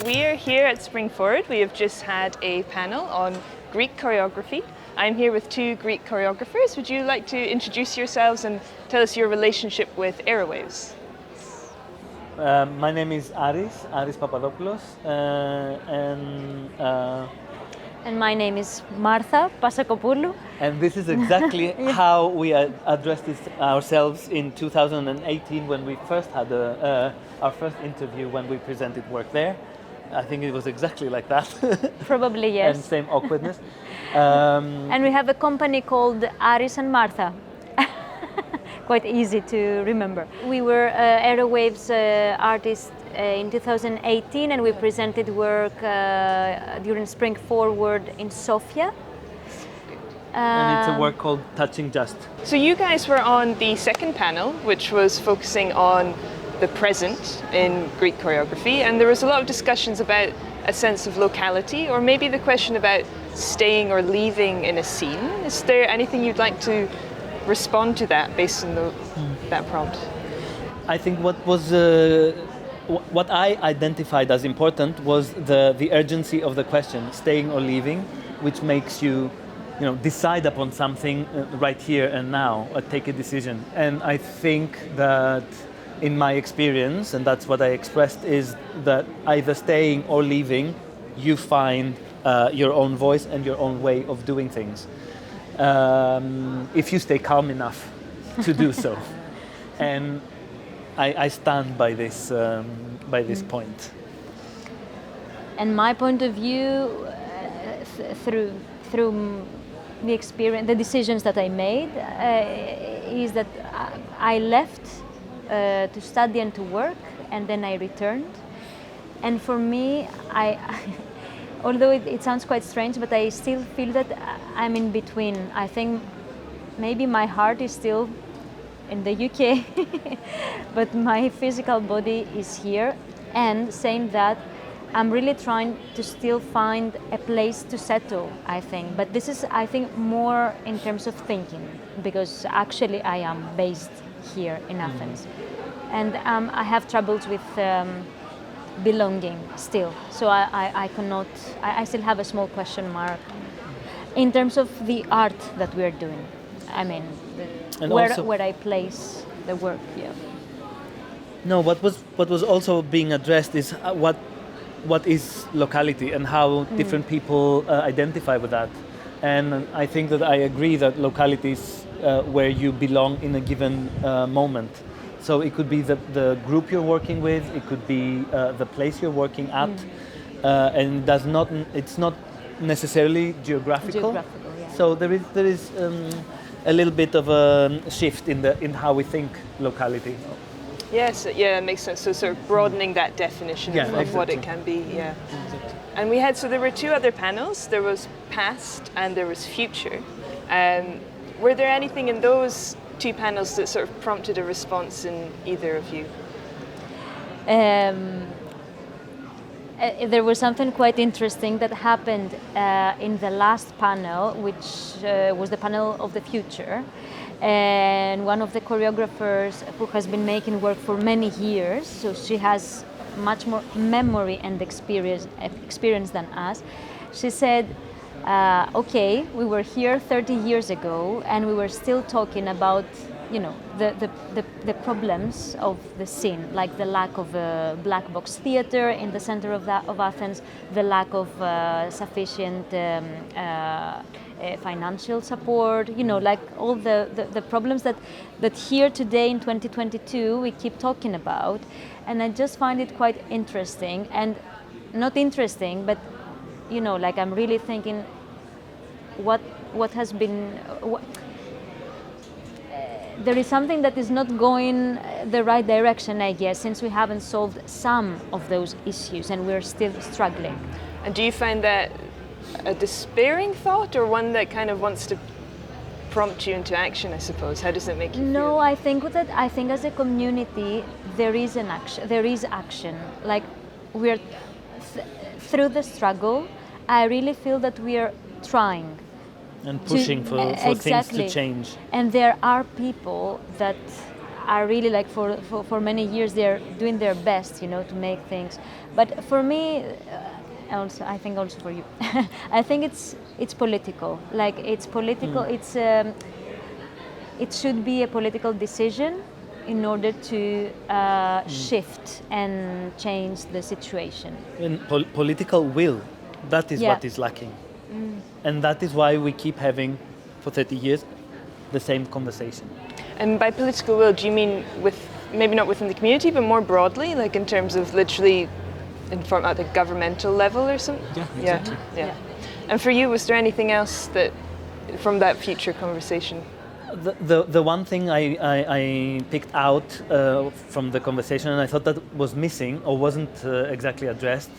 we are here at Spring Forward. We have just had a panel on Greek choreography. I'm here with two Greek choreographers. Would you like to introduce yourselves and tell us your relationship with Aerowaves? My name is Aris Papadopoulos, and my name is Martha Pasakopoulou. And this is exactly how we addressed this ourselves in 2018 when we first had our first interview when we presented work there. I think it was exactly like that. Probably, yes. And same awkwardness. And we have a company called Aris and Martha. Quite easy to remember. We were Aerowaves artists in 2018, and we presented work during Spring Forward in Sofia. And it's a work called Touching Just. So you guys were on the second panel, which was focusing on the present in Greek choreography, and there was a lot of discussions about a sense of locality, or maybe the question about staying or leaving in a scene. Is there anything you'd like to respond to that based on that prompt? I think what I identified as important was the urgency of the question, staying or leaving, which makes you decide upon something right here and now, or take a decision. And I think that in my experience, and that's what I expressed, is that either staying or leaving, you find your own voice and your own way of doing things. If you stay calm enough to do so. And I stand by this point. And my point of view, through the experience, the decisions that I made, is that I left to study and to work, and then I returned. And for me, although it sounds quite strange, but I still feel that I'm in between. I think maybe my heart is still in the UK, but my physical body is here. And saying that, I'm really trying to still find a place to settle, I think. But this is, I think, more in terms of thinking, because actually I am based here in Athens. And I have troubles with belonging still. So I cannot, I still have a small question mark in terms of the art that we're doing. I mean, where I place the work, yeah. No, what was also being addressed is what is locality and how different people identify with that. And I think that I agree that locality is where you belong in a given moment. So it could be the group you're working with, it could be the place you're working at, and it's not necessarily geographical. Yeah. So there is a little bit of a shift in how we think locality. Yes, yeah, that makes sense. So sort of broadening that definition of what it can be, yeah. And there were two other panels. There was past and there was future. Were there anything in those two panels that sort of prompted a response in either of you? There was something quite interesting that happened in the last panel, which was the panel of the future. And one of the choreographers who has been making work for many years, so she has much more memory and experience than us, she said, okay, we were here 30 years ago and we were still talking about the problems of the scene, like the lack of a black box theater in the center of Athens, the lack of sufficient financial support, like all the problems that here today in 2022 we keep talking about. And I just find it quite interesting, and not interesting, but I'm really thinking what has been. There is something that is not going the right direction, I guess, since we haven't solved some of those issues and we're still struggling. And do you find that a despairing thought, or one that kind of wants to prompt you into action, I suppose? How does it make you feel? No, I think as a community there is action. Like we're through the struggle, I really feel that we are trying. And pushing for exactly. things to change. And there are people that are really like for many years they're doing their best, to make things. But for me, also I think also for you, I think it's political. Like it's political. It should be a political decision in order to shift and change the situation. And political will, that is what is lacking. And that is why we keep having, for 30 years, the same conversation. And by political will, do you mean maybe not within the community, but more broadly, like in terms of literally at the governmental level or something? Yeah, exactly. Yeah. And for you, was there anything else from that future conversation? The one thing I picked out from the conversation, and I thought that was missing or wasn't exactly addressed,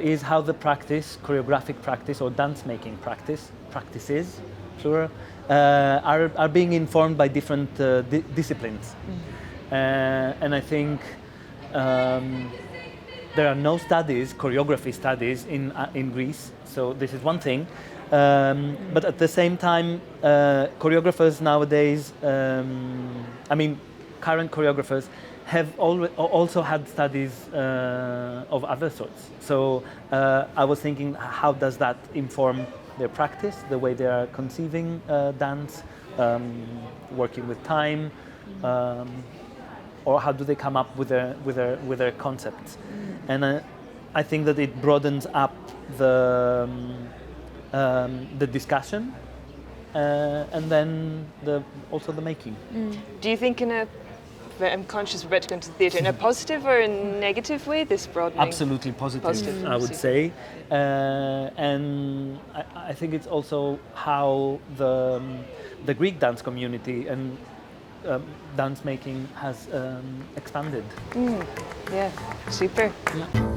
is how the choreographic practice or dance-making practices, plural, are being informed by different disciplines. And I think there are no choreography studies in Greece, so this is one thing. But at the same time, choreographers nowadays, current choreographers have also had studies of other sorts. So I was thinking, how does that inform their practice, the way they are conceiving dance, working with time, or how do they come up with their concepts? And I think that it broadens up the discussion, and then also the making. Do you think I'm conscious we're about to go into the theatre, in a positive or a negative way, this broadening? Absolutely positive. I would say. And I think it's also how the Greek dance community and dance making has expanded. Yeah, super. Yeah.